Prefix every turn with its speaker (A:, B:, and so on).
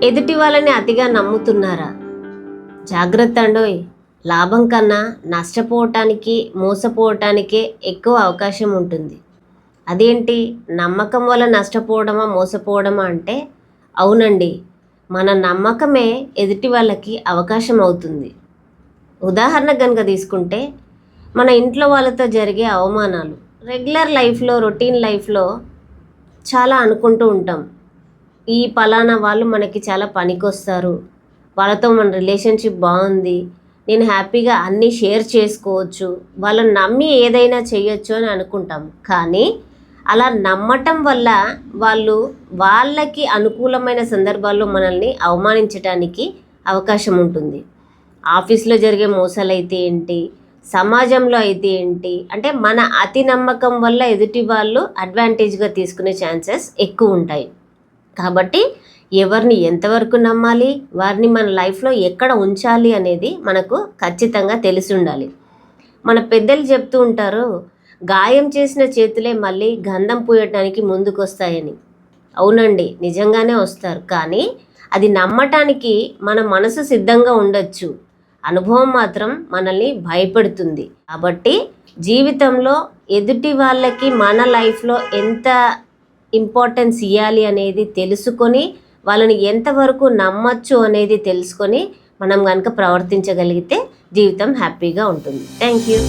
A: ఎదుటి వాళ్ళని అతిగా నమ్ముతున్నారా? జాగ్రత్త అండోయ్. లాభం కన్నా నష్టపోవటానికి, మోసపోవటానికే ఎక్కువ అవకాశం ఉంటుంది. అదేంటి, నమ్మకం వల్ల నష్టపోవడమా, మోసపోవడమా అంటే అవునండి, మన నమ్మకమే ఎదుటి వాళ్ళకి అవకాశం అవుతుంది. ఉదాహరణ కనుక తీసుకుంటే, మన ఇంట్లో వాళ్ళతో జరిగే అవమానాలు రెగ్యులర్ లైఫ్లో, రొటీన్ లైఫ్లో చాలా అనుకుంటూ ఉంటాం. ఈ పలానా వాళ్ళు మనకి చాలా పనికొస్తారు, వాళ్ళతో మన రిలేషన్షిప్ బాగుంది, నేను హ్యాపీగా అన్నీ షేర్ చేసుకోవచ్చు, వాళ్ళని నమ్మి ఏదైనా చేయొచ్చు అని అనుకుంటాం. కానీ అలా నమ్మటం వల్ల వాళ్ళు వాళ్ళకి అనుకూలమైన సందర్భాల్లో మనల్ని అవమానించడానికి అవకాశం ఉంటుంది. ఆఫీస్లో జరిగే మోసాలు అయితే ఏంటి, సమాజంలో అయితే ఏంటి, అంటే మన అతి నమ్మకం వల్ల ఎదుటి వాళ్ళు అడ్వాంటేజ్గా తీసుకునే ఛాన్సెస్ ఎక్కువ ఉంటాయి. కాబట్టి ఎవరిని ఎంతవరకు నమ్మాలి, వారిని మన లైఫ్లో ఎక్కడ ఉంచాలి అనేది మనకు ఖచ్చితంగా తెలిసి ఉండాలి. మన పెద్దలు చెప్తూ ఉంటారు, గాయం చేసిన చేతులే మళ్ళీ గంధం పూయటానికి ముందుకు వస్తాయని. అవునండి, నిజంగానే వస్తారు. కానీ అది నమ్మటానికి మన మనసు సిద్ధంగా ఉండొచ్చు, అనుభవం మాత్రం మనల్ని భయపెడుతుంది. కాబట్టి జీవితంలో ఎదుటి వాళ్ళకి మన లైఫ్లో ఎంత ఇంపార్టెన్స్ ఇవ్వాలి అనేది తెలుసుకొని, వాళ్ళని ఎంతవరకు నమ్మచ్చు అనేది తెలుసుకొని మనం కనుక ప్రవర్తించగలిగితే జీవితం హ్యాపీగా ఉంటుంది. Thank you.